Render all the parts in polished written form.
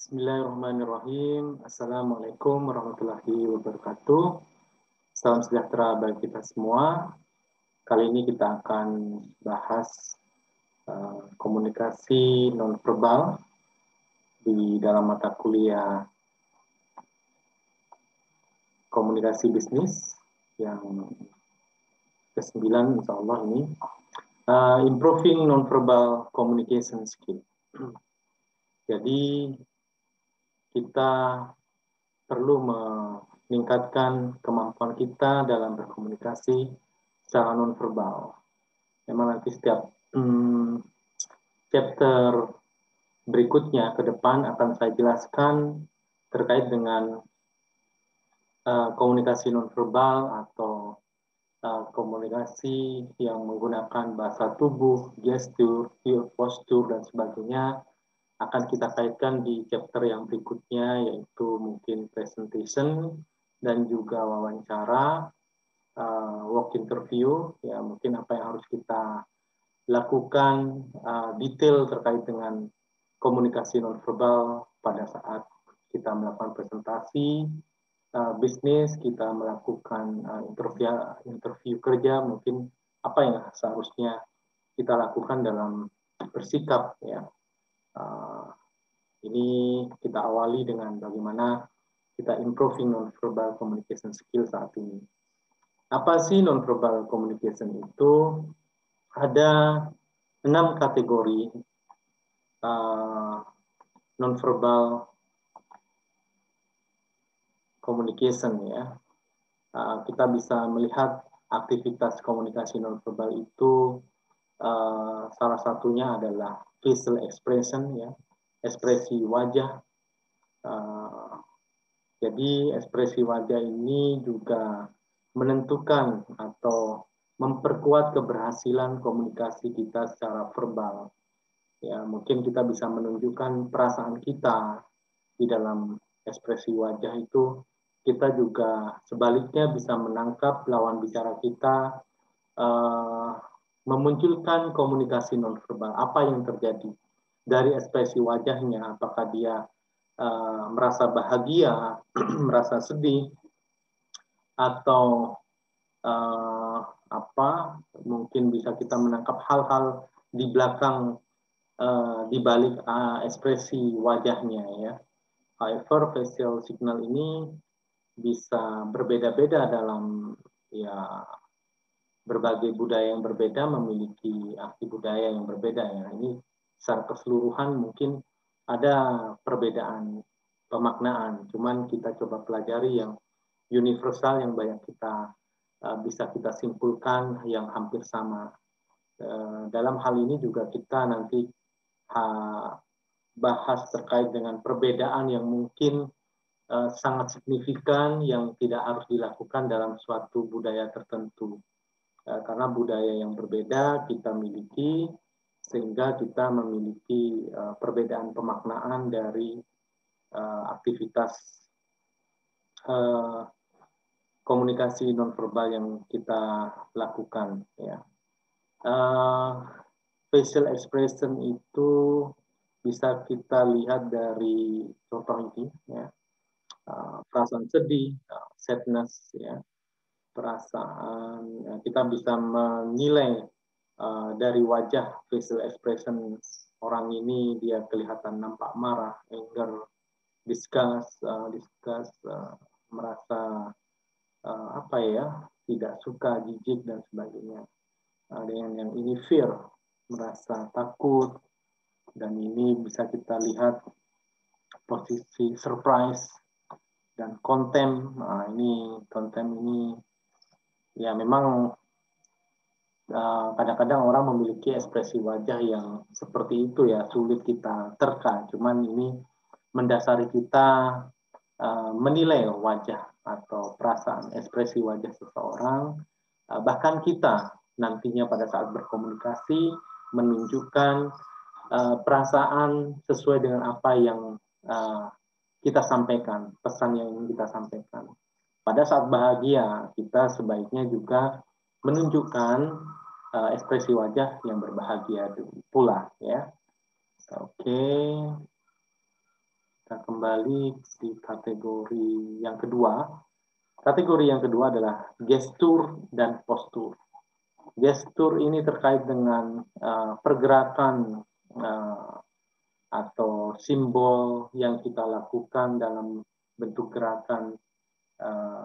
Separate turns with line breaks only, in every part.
Bismillahirrahmanirrahim. Assalamualaikum warahmatullahi wabarakatuh. Salam sejahtera bagi kita semua. Kali ini kita akan bahas komunikasi nonverbal di dalam mata kuliah komunikasi bisnis yang ke-9 insya Allah ini. Improving nonverbal communication skill. Jadi kita perlu meningkatkan kemampuan kita dalam berkomunikasi secara nonverbal. Memang nanti setiap chapter berikutnya ke depan akan saya jelaskan terkait dengan komunikasi nonverbal atau komunikasi yang menggunakan bahasa tubuh, gestur, postur, dan sebagainya akan kita kaitkan di chapter yang berikutnya, yaitu mungkin presentation dan juga wawancara, work interview, ya mungkin apa yang harus kita lakukan detail terkait dengan komunikasi nonverbal pada saat kita melakukan presentasi bisnis, kita melakukan interview kerja, mungkin apa yang seharusnya kita lakukan dalam bersikap, ya. Ini kita awali dengan bagaimana kita improving nonverbal communication skill saat ini. Apa sih nonverbal communication itu? Ada 6 kategori nonverbal communication, ya. Kita bisa melihat aktivitas komunikasi nonverbal itu salah satunya adalah facial expression, ya, ekspresi wajah. Jadi ekspresi wajah ini juga menentukan atau memperkuat keberhasilan komunikasi kita secara verbal. Ya, mungkin kita bisa menunjukkan perasaan kita di dalam ekspresi wajah itu. Kita juga sebaliknya bisa menangkap lawan bicara kita, memunculkan komunikasi nonverbal. Apa yang terjadi dari ekspresi wajahnya? Apakah dia merasa bahagia, merasa sedih, atau mungkin bisa kita menangkap hal-hal di belakang, di balik ekspresi wajahnya, ya. However, facial signal ini bisa berbeda-beda dalam, ya, berbagai budaya yang berbeda memiliki arti budaya yang berbeda, ya. Ini secara keseluruhan mungkin ada perbedaan pemaknaan, cuman kita coba pelajari yang universal yang banyak kita bisa kita simpulkan yang hampir sama. Dalam hal ini juga kita nanti bahas terkait dengan perbedaan yang mungkin sangat signifikan yang tidak harus dilakukan dalam suatu budaya tertentu. Karena budaya yang berbeda kita miliki, sehingga kita memiliki perbedaan pemaknaan dari aktivitas komunikasi nonverbal yang kita lakukan, ya. Facial expression itu bisa kita lihat dari contoh ini, ya. Perasaan sedih, sadness, ya. Perasaan, ya, kita bisa menilai dari wajah facial expression orang ini, dia kelihatan nampak marah, anger, disgust, merasa tidak suka, jijik, dan sebagainya. Dengan yang ini fear, merasa takut, dan ini bisa kita lihat posisi surprise dan contempt. Ini contempt ini, ya, memang kadang-kadang orang memiliki ekspresi wajah yang seperti itu, ya, sulit kita terka. Cuman ini mendasari kita menilai wajah atau perasaan, ekspresi wajah seseorang, bahkan kita nantinya pada saat berkomunikasi menunjukkan perasaan sesuai dengan apa yang kita sampaikan, pesan yang ingin kita sampaikan. Pada saat bahagia, kita sebaiknya juga menunjukkan ekspresi wajah yang berbahagia pula, ya. Oke. Kita kembali di kategori yang kedua. Kategori yang kedua adalah gestur dan postur. Gestur ini terkait dengan pergerakan atau simbol yang kita lakukan dalam bentuk gerakan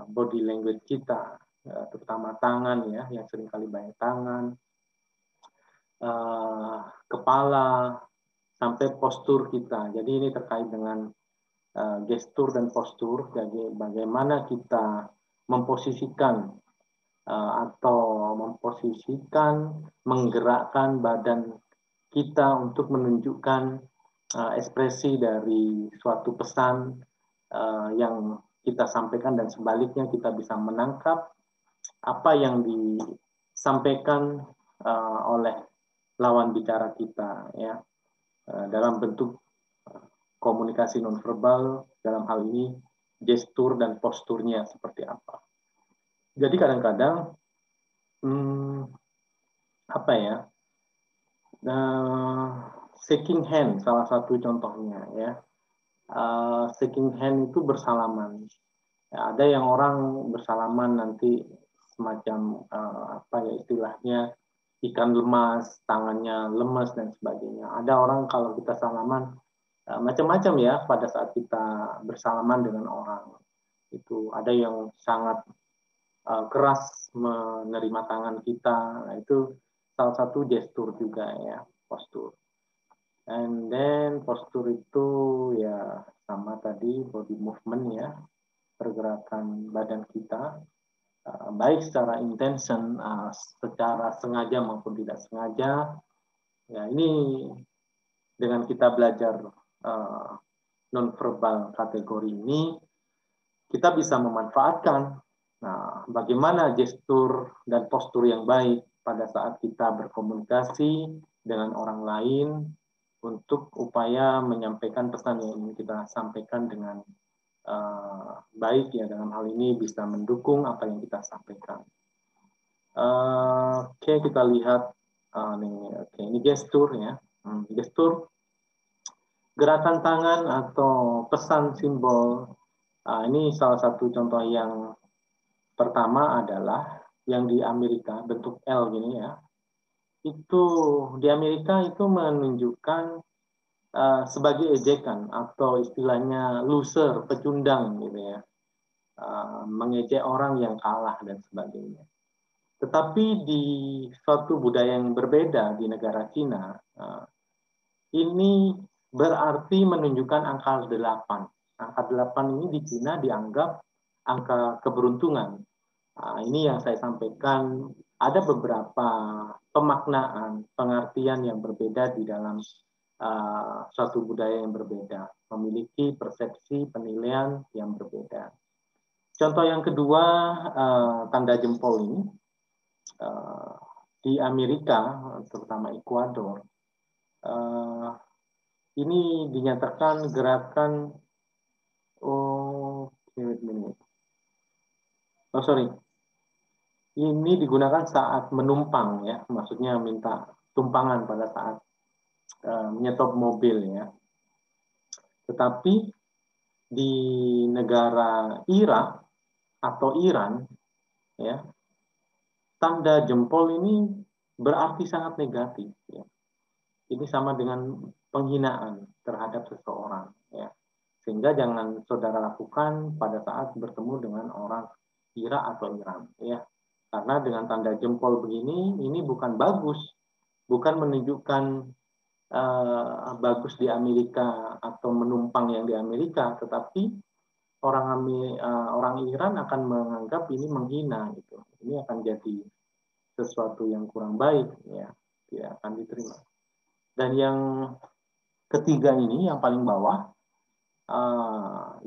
body language kita, terutama tangan ya, yang seringkali banyak tangan, kepala, sampai postur kita. Jadi ini terkait dengan gestur dan postur, jadi bagaimana kita memposisikan menggerakkan badan kita untuk menunjukkan ekspresi dari suatu pesan yang kita sampaikan, dan sebaliknya kita bisa menangkap apa yang disampaikan oleh lawan bicara kita ya, dalam bentuk komunikasi nonverbal, dalam hal ini gestur dan posturnya seperti apa. Jadi kadang-kadang shaking hand salah satu contohnya ya. Shaking hand itu bersalaman. Ya, ada yang orang bersalaman nanti semacam istilahnya ikan lemas, tangannya lemas dan sebagainya. Ada orang kalau kita salaman macam-macam ya pada saat kita bersalaman dengan orang. Itu ada yang sangat keras menerima tangan kita. Nah, itu salah satu gestur juga ya, postur. And then postur itu ya sama tadi body movement ya, pergerakan badan kita, baik secara intention, secara sengaja maupun tidak sengaja. Ya ini dengan kita belajar nonverbal kategori ini, kita bisa memanfaatkan bagaimana gestur dan postur yang baik pada saat kita berkomunikasi dengan orang lain untuk upaya menyampaikan pesan yang ingin kita sampaikan dengan baik ya, dalam hal ini bisa mendukung apa yang kita sampaikan. Oke, kita lihat ini gestur ya. Gestur, gerakan tangan atau pesan simbol. Ini salah satu contoh yang pertama adalah yang di Amerika, bentuk L gini ya. Itu di Amerika itu menunjukkan sebagai ejekan atau istilahnya loser, pecundang gitu ya. Mengejek orang yang kalah dan sebagainya. Tetapi di suatu budaya yang berbeda di negara Cina, ini berarti menunjukkan angka 8. Angka 8 ini di Cina dianggap angka keberuntungan. Ini yang saya sampaikan, ada beberapa pemaknaan, pengertian yang berbeda di dalam suatu budaya yang berbeda, memiliki persepsi penilaian yang berbeda. Contoh yang kedua, tanda jempol ini di Amerika, terutama Ekuador, ini dinyatakan gerakan ini digunakan saat menumpang ya, maksudnya minta tumpangan pada saat menyetop mobil ya. Tetapi di negara Irak atau Iran ya, tanda jempol ini berarti sangat negatif ya. Ini sama dengan penghinaan terhadap seseorang ya. Sehingga jangan saudara lakukan pada saat bertemu dengan orang Irak atau Iran ya. Karena dengan tanda jempol begini, ini bukan bagus, bukan menunjukkan bagus di Amerika atau menumpang yang di Amerika, tetapi orang Iran akan menganggap ini menghina gitu. Ini akan jadi sesuatu yang kurang baik ya, tidak akan diterima. Dan yang ketiga ini, yang paling bawah,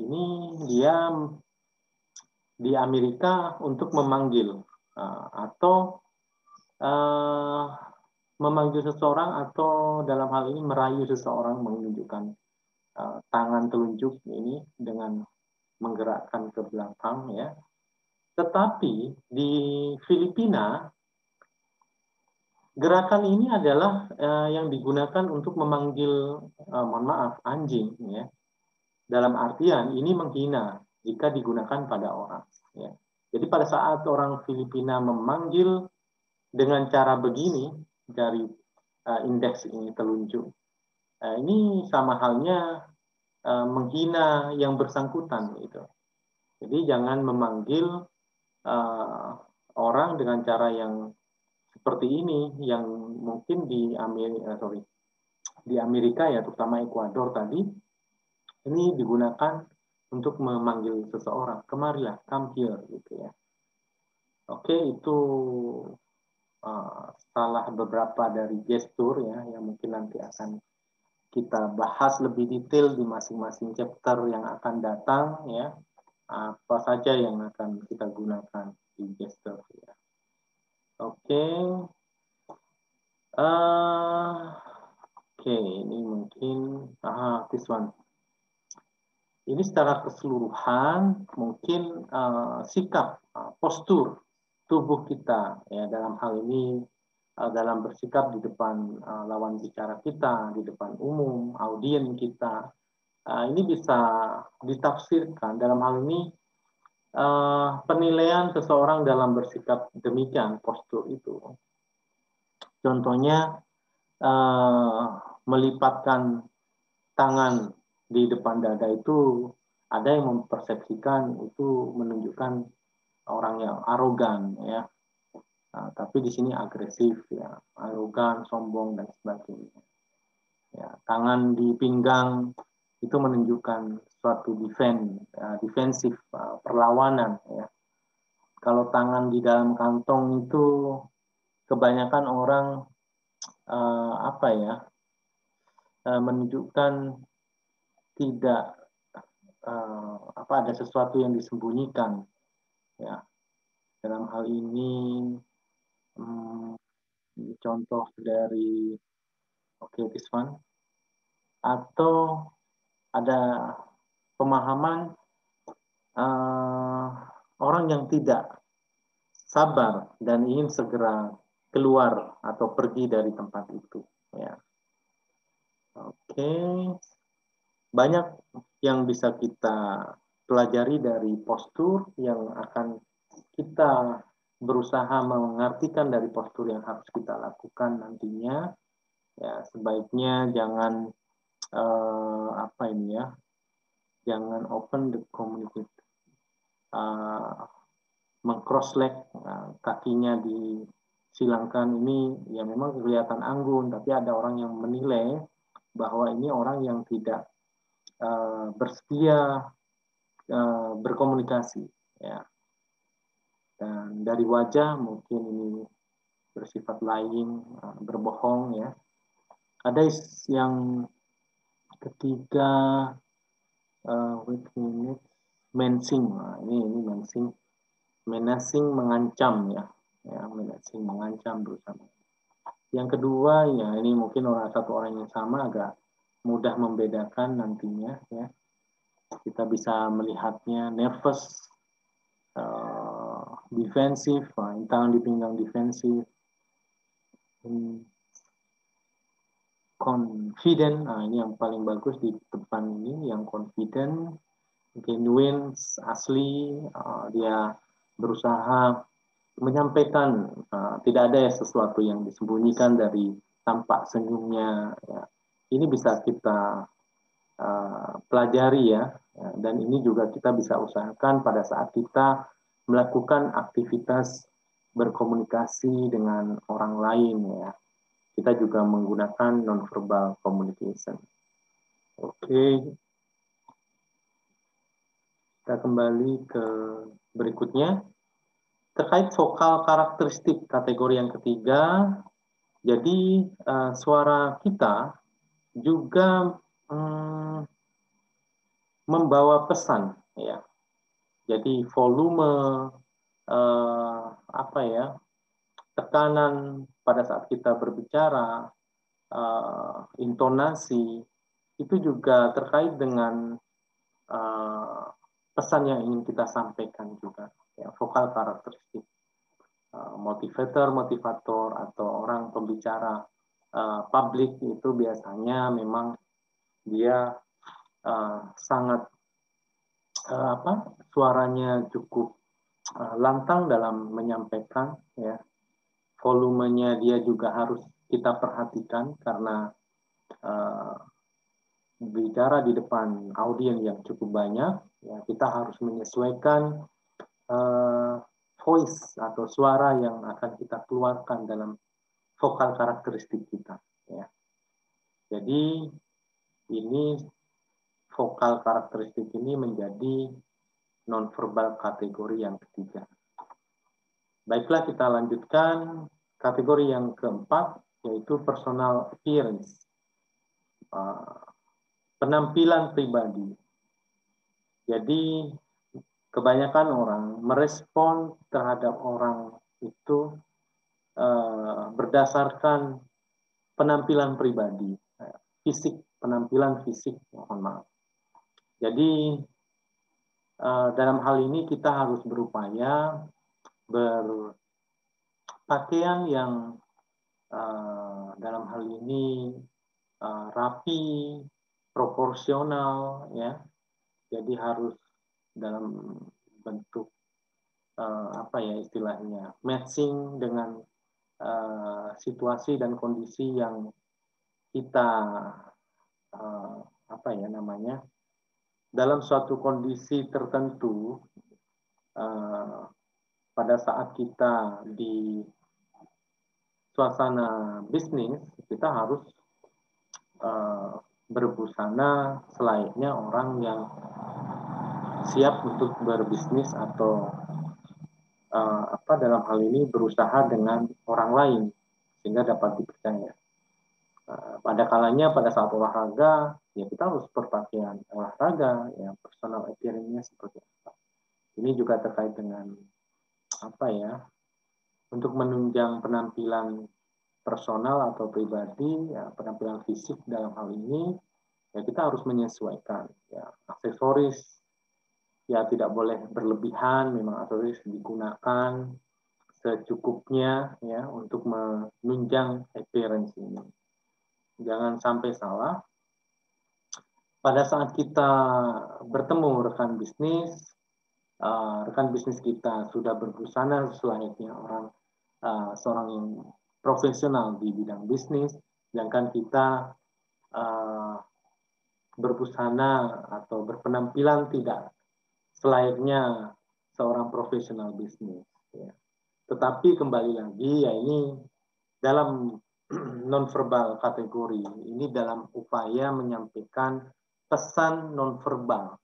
ini dia di Amerika untuk memanggil atau memanggil seseorang, atau dalam hal ini merayu seseorang, menunjukkan tangan telunjuk ini dengan menggerakkan ke belakang ya. Tetapi di Filipina gerakan ini adalah yang digunakan untuk memanggil mohon maaf, anjing ya. dalam artian ini menghina jika digunakan pada orang. Ya. Jadi pada saat orang Filipina memanggil dengan cara begini dari indeks ini telunjuk, ini sama halnya menghina yang bersangkutan gitu. Jadi jangan memanggil orang dengan cara yang seperti ini yang mungkin di Amerika ya, terutama Ekuador tadi, ini digunakan untuk memanggil seseorang, kemarilah, come here gitu ya. Oke, itu salah beberapa dari gestur ya yang mungkin nanti akan kita bahas lebih detail di masing-masing chapter yang akan datang ya. Apa saja yang akan kita gunakan di gestur ya. Oke. Oke, ini mungkin this one. Ini secara keseluruhan mungkin sikap, postur tubuh kita ya dalam hal ini dalam bersikap di depan lawan bicara kita, di depan umum, audien kita. Ini bisa ditafsirkan dalam hal ini penilaian seseorang dalam bersikap demikian postur itu. Contohnya melipatkan tangan di depan dada itu ada yang mempersepsikan itu menunjukkan orang yang arogan ya. Tapi di sini agresif ya, arogan, sombong dan sebagainya. Ya, tangan di pinggang itu menunjukkan suatu defensif, perlawanan ya. Kalau tangan di dalam kantong itu kebanyakan orang menunjukkan tidak ada sesuatu yang disembunyikan ya. Dalam hal ini contoh dari this one, atau ada pemahaman orang yang tidak sabar dan ingin segera keluar atau pergi dari tempat itu ya. Banyak yang bisa kita pelajari dari postur yang akan kita berusaha mengartikan dari postur yang harus kita lakukan nantinya. Ya, sebaiknya jangan jangan open the communicate, meng-cross leg, kakinya disilangkan, ini ya memang kelihatan anggun, tapi ada orang yang menilai bahwa ini orang yang tidak bersedia berkomunikasi ya. Dan dari wajah mungkin ini bersifat lying, berbohong ya. Ada yang ketiga, menacing. Ini menacing mengancam ya, menacing mengancam berusaha. Yang kedua ya, ini mungkin satu orang yang sama, agak mudah membedakan nantinya ya. Kita bisa melihatnya nervous, defensif, tangan di pinggang defensif, confident, ini yang paling bagus di depan ini, yang confident, genuine, asli, dia berusaha menyampaikan, tidak ada sesuatu yang disembunyikan dari tampak senyumnya ya. Ini bisa kita pelajari ya, dan ini juga kita bisa usahakan pada saat kita melakukan aktivitas berkomunikasi dengan orang lain ya. Kita juga menggunakan non-verbal communication. Oke. Kita kembali ke berikutnya. Terkait vokal karakteristik kategori yang ketiga, jadi suara kita juga membawa pesan ya. Jadi volume tekanan pada saat kita berbicara, intonasi itu juga terkait dengan pesan yang ingin kita sampaikan juga ya. Vokal karakteristik motivator atau orang pembicara publik itu biasanya memang dia sangat suaranya cukup lantang dalam menyampaikan, ya. Volumenya dia juga harus kita perhatikan karena bicara di depan audiens yang cukup banyak, ya, kita harus menyesuaikan voice atau suara yang akan kita keluarkan dalam vokal karakteristik kita, ya. Jadi ini vokal karakteristik ini menjadi nonverbal kategori yang ketiga. Baiklah, kita lanjutkan kategori yang keempat, yaitu personal appearance, penampilan pribadi. Jadi kebanyakan orang merespon terhadap orang itu berdasarkan penampilan pribadi, fisik, penampilan fisik, mohon maaf. Jadi dalam hal ini kita harus berupaya berpakaian yang dalam hal ini rapi, proporsional, ya. Jadi harus dalam bentuk istilahnya matching dengan situasi dan kondisi yang kita dalam suatu kondisi tertentu, pada saat kita di suasana bisnis, kita harus berbusana selayaknya orang yang siap untuk berbisnis atau dalam hal ini berusaha dengan orang lain sehingga dapat dipercaya. Pada kalanya pada saat olahraga, ya kita harus berpakaian olahraga, ya personal appearance-nya seperti apa. Ini juga terkait dengan untuk menunjang penampilan personal atau pribadi, ya penampilan fisik dalam hal ini, ya kita harus menyesuaikan, ya aksesoris, ya tidak boleh berlebihan, memang aksesoris digunakan secukupnya, ya untuk menunjang appearance ini. Jangan sampai salah. Pada saat kita bertemu rekan bisnis kita sudah berbusana selayaknya seorang yang profesional di bidang bisnis, sedangkan kita berbusana atau berpenampilan tidak selayaknya seorang profesional bisnis, ya. Tetapi kembali lagi, ya ini dalam nonverbal kategori ini dalam upaya menyampaikan pesan nonverbal,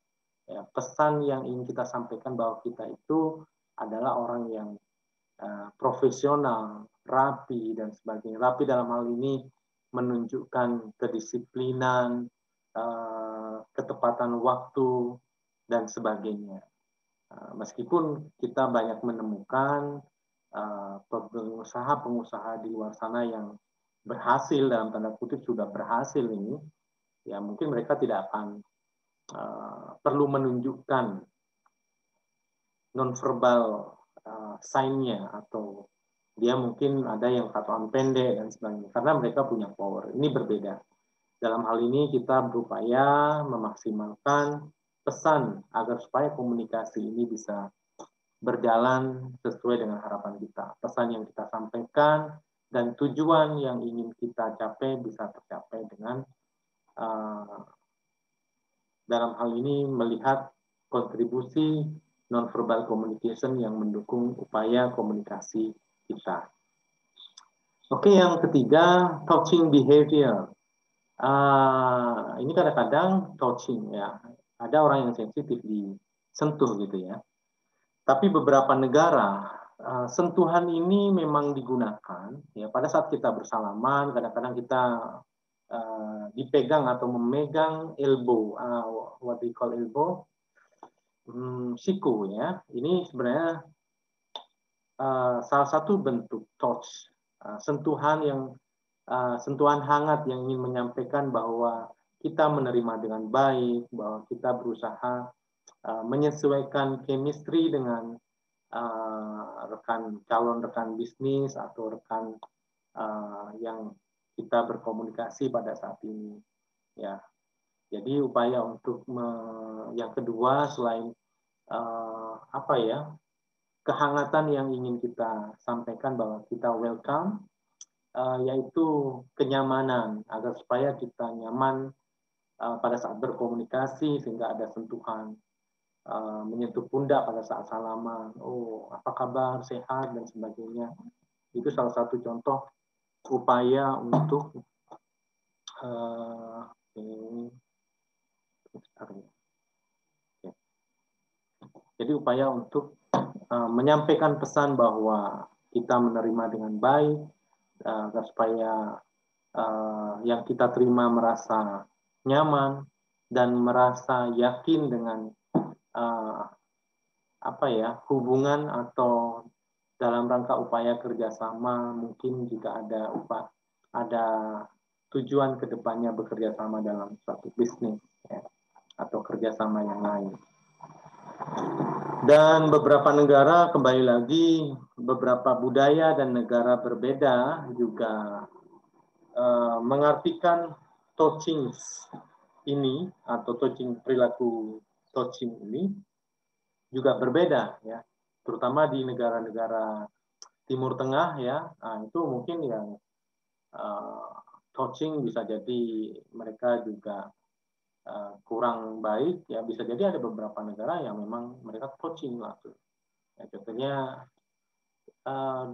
ya, pesan yang ingin kita sampaikan bahwa kita itu adalah orang yang profesional, rapi dan sebagainya. Rapi dalam hal ini menunjukkan kedisiplinan, ketepatan waktu dan sebagainya. Meskipun kita banyak menemukan pengusaha-pengusaha di luar sana yang berhasil, dalam tanda kutip sudah berhasil ini, ya mungkin mereka tidak akan perlu menunjukkan nonverbal sign-nya, atau dia mungkin ada yang katakan pendek dan sebagainya, karena mereka punya power. Ini berbeda. Dalam hal ini kita berupaya memaksimalkan pesan agar supaya komunikasi ini bisa berjalan sesuai dengan harapan kita. Pesan yang kita sampaikan dan tujuan yang ingin kita capai bisa tercapai dengan dalam hal ini melihat kontribusi nonverbal communication yang mendukung upaya komunikasi kita. Oke, yang ketiga, touching behavior. Ini kadang-kadang touching, ya. Ada orang yang sensitif disentuh gitu, ya. Tapi beberapa negara sentuhan ini memang digunakan, ya, pada saat kita bersalaman. Kadang-kadang kita dipegang atau memegang elbow, what we call elbow, siku, ya. Ini sebenarnya salah satu bentuk touch, sentuhan hangat yang ingin menyampaikan bahwa kita menerima dengan baik, bahwa kita berusaha menyesuaikan chemistry dengan calon rekan bisnis atau rekan yang kita berkomunikasi pada saat ini, ya. Jadi upaya untuk yang kedua selain kehangatan yang ingin kita sampaikan bahwa kita welcome, yaitu kenyamanan agar supaya kita nyaman pada saat berkomunikasi sehingga ada sentuhan menyentuh pundak pada saat salaman, oh apa kabar, sehat dan sebagainya. Itu salah satu contoh upaya untuk jadi upaya untuk menyampaikan pesan bahwa kita menerima dengan baik agar supaya yang kita terima merasa nyaman dan merasa yakin dengan hubungan atau dalam rangka upaya kerjasama, mungkin jika ada tujuan kedepannya bekerja sama dalam suatu bisnis ya, atau kerjasama yang lain. Dan beberapa negara, kembali lagi, beberapa budaya dan negara berbeda juga mengartikan touching ini atau perilaku touching ini juga berbeda ya, terutama di negara-negara Timur Tengah ya. Nah, itu mungkin yang touching bisa jadi mereka juga kurang baik ya, bisa jadi ada beberapa negara yang memang mereka touching langsung. Ya, contohnya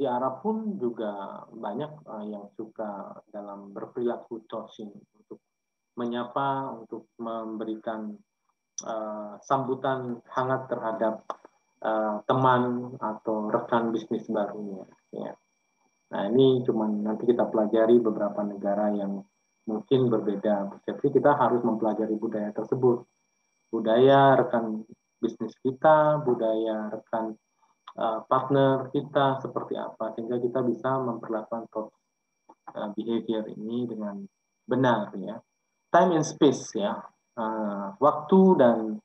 di Arab pun juga banyak yang suka dalam berperilaku touching untuk menyapa, untuk memberikan sambutan hangat terhadap teman atau rekan bisnis barunya. Ya. Nah ini cuma nanti kita pelajari beberapa negara yang mungkin berbeda persepsi, kita harus mempelajari budaya tersebut. Budaya rekan bisnis kita, budaya rekan partner kita seperti apa, sehingga kita bisa memperlakukan behavior ini dengan benar ya. Time and space ya, waktu dan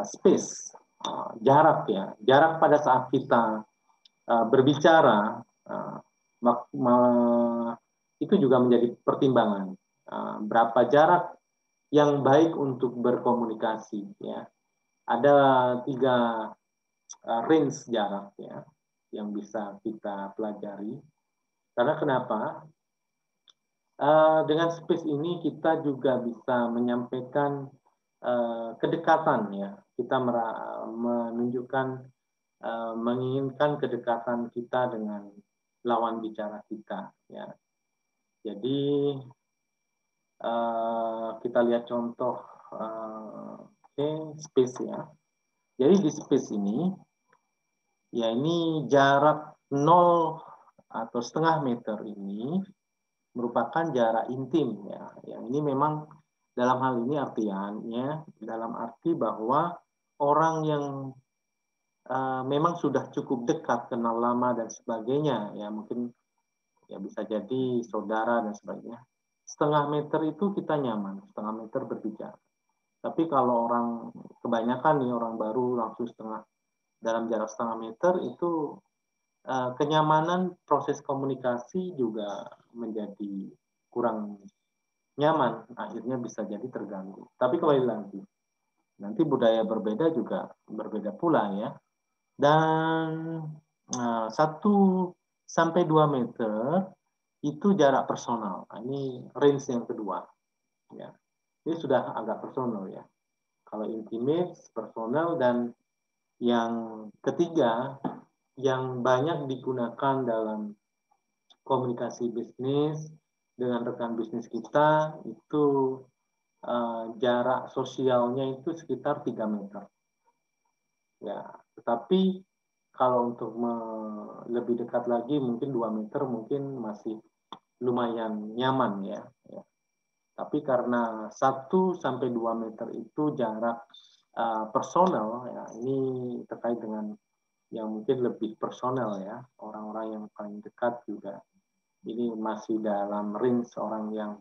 space, jarak ya, jarak pada saat kita berbicara itu juga menjadi pertimbangan. Berapa jarak yang baik untuk berkomunikasi ya. Ada 3 range jarak ya yang bisa kita pelajari. Karena kenapa? Dengan space ini kita juga bisa menyampaikan kedekatan ya. Kita menunjukkan menginginkan kedekatan kita dengan lawan bicara kita ya. Jadi kita lihat contoh space ya. Jadi di space ini ya, ini jarak 0 atau setengah meter ini merupakan jarak intim ya. Yang ini memang dalam hal ini artiannya dalam arti bahwa orang yang memang sudah cukup dekat, kenal lama dan sebagainya ya, mungkin ya bisa jadi saudara dan sebagainya. Setengah meter itu kita nyaman, setengah meter berbicara. Tapi kalau orang kebanyakan nih orang baru langsung dalam jarak setengah meter itu kenyamanan proses komunikasi juga menjadi kurang nyaman, akhirnya bisa jadi terganggu. Tapi kembali lagi, nanti budaya berbeda juga berbeda pula ya. Dan 1 sampai 2 meter itu jarak personal. Nah, ini range yang kedua. Ya. Ini sudah agak personal ya. Kalau intimate, personal, dan yang ketiga yang banyak digunakan dalam komunikasi bisnis dengan rekan bisnis kita itu jarak sosialnya itu sekitar 3 meter. Ya, tetapi kalau untuk lebih dekat lagi mungkin 2 meter mungkin masih lumayan nyaman ya. Tapi karena 1 sampai 2 meter itu jarak personal ya, ini terkait dengan yang mungkin lebih personal ya, orang-orang yang paling dekat juga. Ini masih dalam range orang yang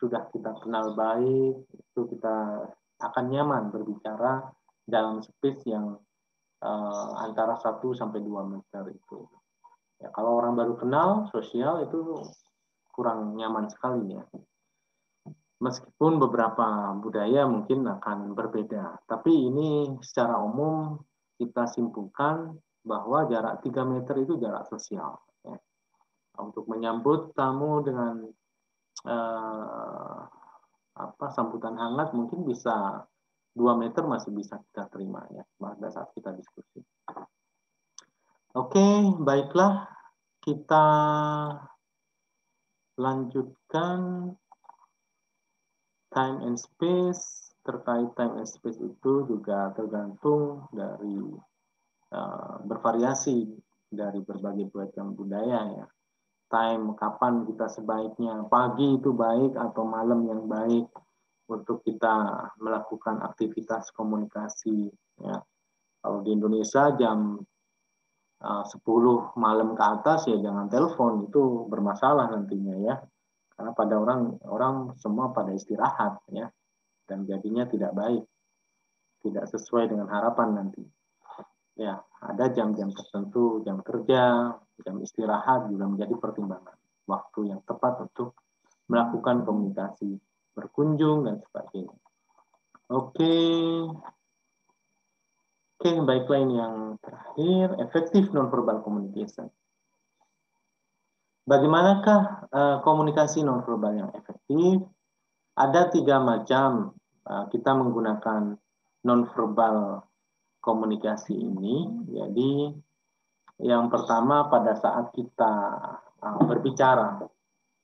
sudah kita kenal baik, itu kita akan nyaman berbicara dalam space yang antara 1 sampai 2 meter itu. Ya, kalau orang baru kenal, sosial itu kurang nyaman sekali ya. Meskipun beberapa budaya mungkin akan berbeda, tapi ini secara umum kita simpulkan bahwa jarak 3 meter itu jarak sosial. Ya. Untuk menyambut tamu dengan sambutan hangat mungkin bisa 2 meter masih bisa kita terima ya pada saat kita diskusi. Oke, baiklah kita lanjutkan time and space. Terkait time and space itu juga tergantung dari bervariasi dari berbagai macam budaya ya. Time kapan kita sebaiknya, pagi itu baik atau malam yang baik untuk kita melakukan aktivitas komunikasi ya. Kalau di Indonesia jam 10 malam ke atas ya jangan telepon, itu bermasalah nantinya ya. Karena pada orang semua pada istirahat ya, dan jadinya tidak baik, tidak sesuai dengan harapan nanti. Ya, ada jam-jam tertentu, jam kerja, jam istirahat juga menjadi pertimbangan. Waktu yang tepat untuk melakukan komunikasi, berkunjung dan sebagainya. Oke, baiklah ini yang terakhir, effective nonverbal communication. Bagaimanakah komunikasi nonverbal yang efektif? Ada 3 macam kita menggunakan nonverbal komunikasi ini. Jadi yang pertama pada saat kita berbicara,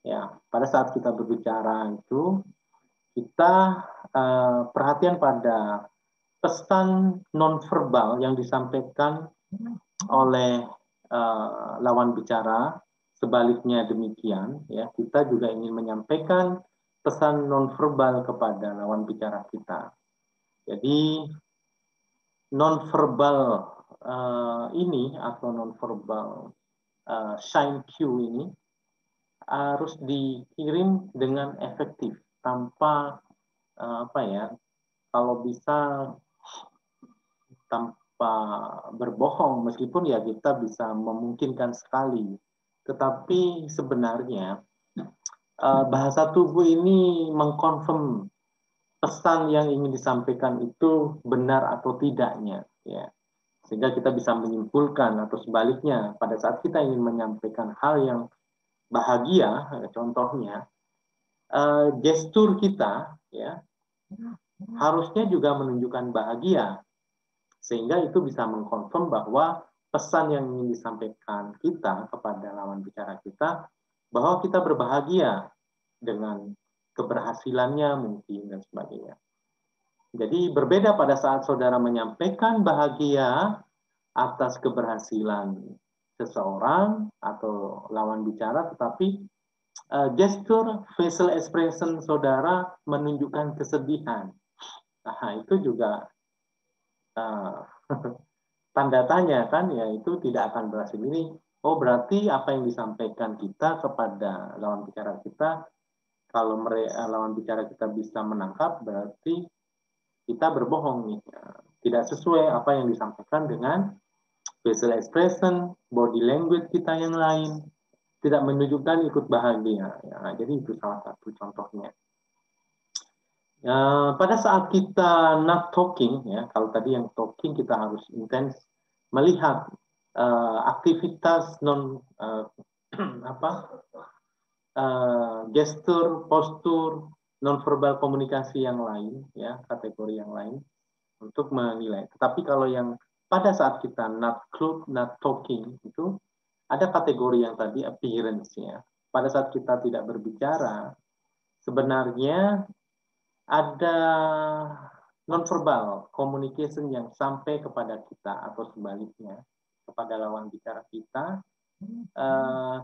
ya pada saat kita berbicara itu kita perhatian pada pesan nonverbal yang disampaikan oleh lawan bicara. Sebaliknya demikian, ya kita juga ingin menyampaikan pesan nonverbal kepada lawan bicara kita. Jadi nonverbal ini atau nonverbal sign cue ini harus dikirim dengan efektif tanpa kalau bisa tanpa berbohong, meskipun ya kita bisa memungkinkan sekali. Tetapi sebenarnya bahasa tubuh ini mengkonfirm pesan yang ingin disampaikan itu benar atau tidaknya, ya. Sehingga kita bisa menyimpulkan atau sebaliknya pada saat kita ingin menyampaikan hal yang bahagia, contohnya gestur kita, ya harusnya juga menunjukkan bahagia, sehingga itu bisa mengkonfirm bahwa pesan yang ingin disampaikan kita kepada lawan bicara kita bahwa kita berbahagia dengan keberhasilannya mungkin dan sebagainya. Jadi berbeda pada saat saudara menyampaikan bahagia atas keberhasilan seseorang atau lawan bicara, tetapi gestur facial expression saudara menunjukkan kesedihan. Nah, itu juga tanda tanya kan, ya itu tidak akan berhasil. Ini berarti apa yang disampaikan kita kepada lawan bicara kita, kalau lawan bicara kita bisa menangkap, berarti kita berbohong nih, tidak sesuai apa yang disampaikan dengan facial expression, body language kita yang lain, tidak menunjukkan ikut bahagia. Ya, jadi itu salah satu contohnya. Pada saat kita not talking, ya kalau tadi yang talking kita harus intens melihat aktivitas gestur, postur, nonverbal komunikasi yang lain, ya kategori yang lain untuk menilai. Tetapi kalau yang pada saat kita not talking itu ada kategori yang tadi appearance-nya. Pada saat kita tidak berbicara, sebenarnya ada nonverbal communication yang sampai kepada kita atau sebaliknya kepada lawan bicara kita.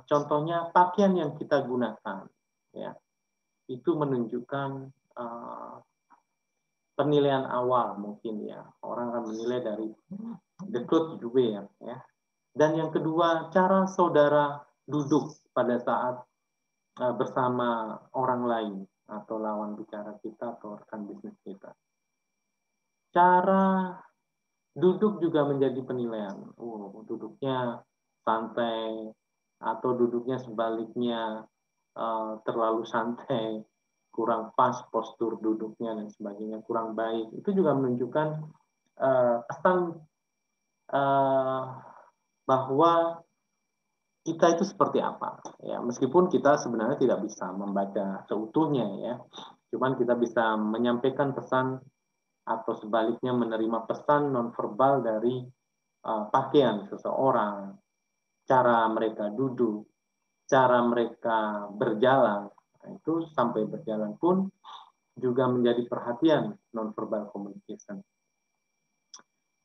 Contohnya pakaian yang kita gunakan, ya itu menunjukkan penilaian awal mungkin ya, orang akan menilai dari the clothes you wear, ya. Dan yang kedua, cara saudara duduk pada saat bersama orang lain atau lawan bicara kita atau rekan bisnis kita. Cara duduk juga menjadi penilaian. Duduknya santai atau duduknya sebaliknya terlalu santai. kurang pas postur duduknya dan sebagainya, kurang baik, itu juga menunjukkan kesan bahwa kita itu seperti apa ya, meskipun kita sebenarnya tidak bisa membaca seutuhnya ya, cuman kita bisa menyampaikan pesan atau sebaliknya menerima pesan nonverbal dari pakaian seseorang, cara mereka duduk, cara mereka berjalan. Nah, itu sampai berjalan pun juga menjadi perhatian nonverbal communication.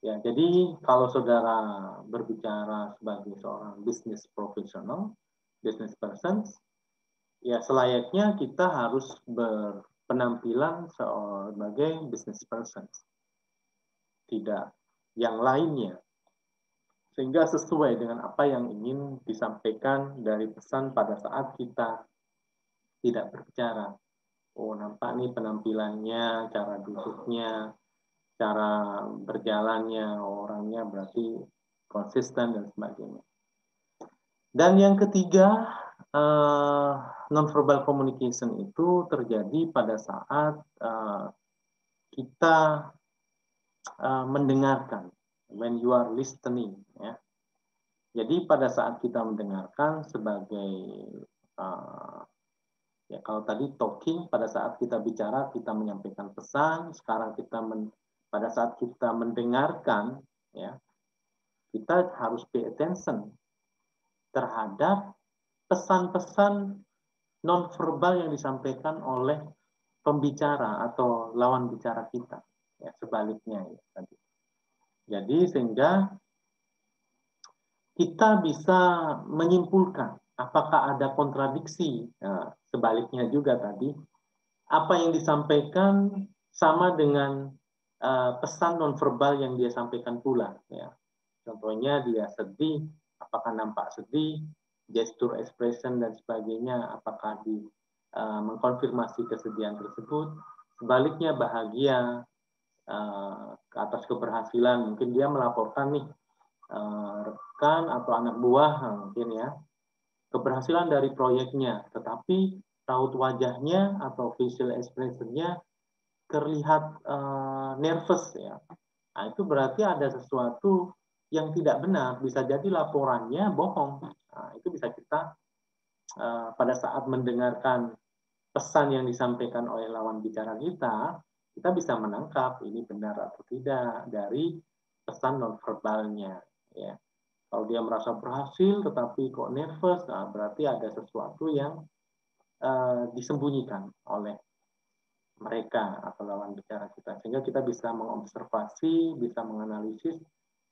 Ya, jadi kalau saudara berbicara sebagai seorang business professional, business person, ya selayaknya kita harus berpenampilan sebagai business person, tidak yang lainnya, sehingga sesuai dengan apa yang ingin disampaikan dari pesan pada saat kita tidak berbicara. Oh, nampak nih penampilannya, cara duduknya, cara berjalannya, orangnya berarti konsisten dan sebagainya. Dan yang ketiga, nonverbal communication itu terjadi pada saat kita mendengarkan, when you are listening. Ya. Jadi pada saat kita mendengarkan sebagai ya kalau tadi talking, pada saat kita bicara kita menyampaikan pesan, sekarang kita pada saat kita mendengarkan, ya kita harus pay attention terhadap pesan-pesan nonverbal yang disampaikan oleh pembicara atau lawan bicara kita, ya sebaliknya ya tadi. Jadi sehingga kita bisa menyimpulkan apakah ada kontradiksi. Nah, sebaliknya juga tadi, apa yang disampaikan sama dengan pesan nonverbal yang dia sampaikan pula. Ya. Contohnya dia sedih, apakah nampak sedih, gestur expression dan sebagainya, apakah mengkonfirmasi kesedihan tersebut. Sebaliknya bahagia atas keberhasilan, mungkin dia melaporkan nih rekan atau anak buah mungkin ya keberhasilan dari proyeknya, tetapi raut wajahnya atau facial expression-nya terlihat nervous ya. Nah, itu berarti ada sesuatu yang tidak benar, bisa jadi laporannya bohong. Nah, itu bisa kita pada saat mendengarkan pesan yang disampaikan oleh lawan bicara kita bisa menangkap ini benar atau tidak dari pesan nonverbalnya ya. Kalau dia merasa berhasil tetapi kok nervous, nah berarti ada sesuatu yang disembunyikan oleh mereka atau lawan bicara kita, sehingga kita bisa mengobservasi, bisa menganalisis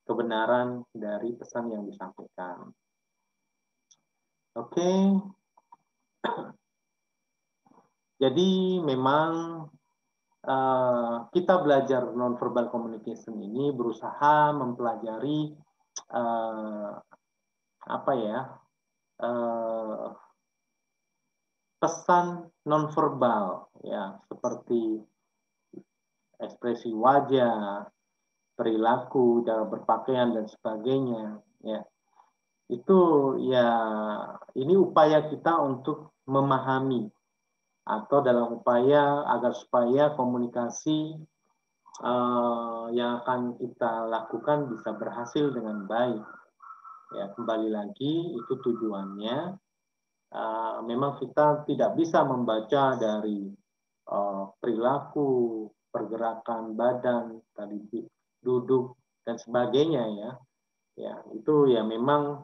kebenaran dari pesan yang disampaikan. Oke. Jadi memang kita belajar nonverbal communication ini berusaha mempelajari apa ya pesan nonverbal ya, seperti ekspresi wajah, perilaku, cara berpakaian dan sebagainya ya. Itu ya ini upaya kita untuk memahami atau dalam upaya agar supaya komunikasi yang akan kita lakukan bisa berhasil dengan baik. Ya, kembali lagi itu tujuannya. Memang kita tidak bisa membaca dari perilaku, pergerakan badan, tadi duduk dan sebagainya ya. Ya, itu ya memang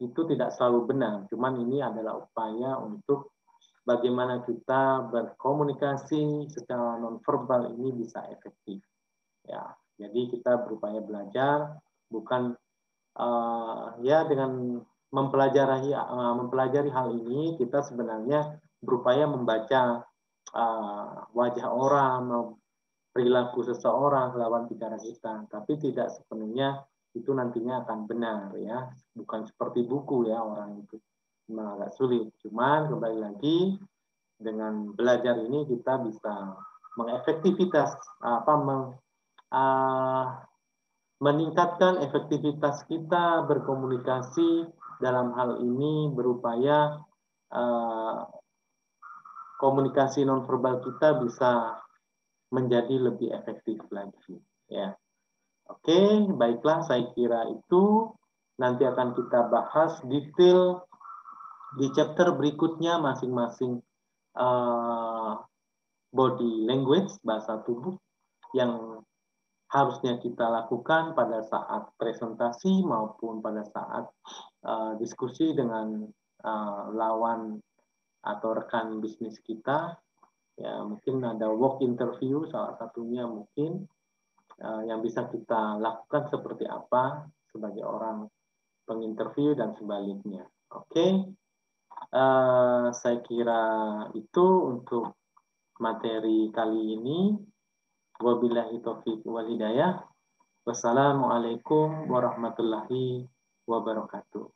itu tidak selalu benar. Cuman ini adalah upaya untuk bagaimana kita berkomunikasi secara nonverbal ini bisa efektif. Ya, jadi kita berupaya belajar bukan ya dengan mempelajari hal ini kita sebenarnya berupaya membaca wajah orang, perilaku seseorang lawan bicara kita, tapi tidak sepenuhnya itu nantinya akan benar ya, bukan seperti buku ya orang itu memang agak sulit. Cuman kembali lagi dengan belajar ini kita bisa mengefektivitas meningkatkan efektivitas kita berkomunikasi dalam hal ini berupaya komunikasi nonverbal kita bisa menjadi lebih efektif lagi. Ya, oke, baiklah, saya kira itu nanti akan kita bahas detail di chapter berikutnya masing-masing body language, bahasa tubuh yang harusnya kita lakukan pada saat presentasi maupun pada saat diskusi dengan lawan atau rekan bisnis kita. Ya, mungkin ada work interview salah satunya mungkin yang bisa kita lakukan seperti apa sebagai orang penginterview dan sebaliknya. Oke, saya kira itu untuk materi kali ini. Wabillahi taufiq wal hidayah. Wassalamualaikum warahmatullahi wabarakatuh.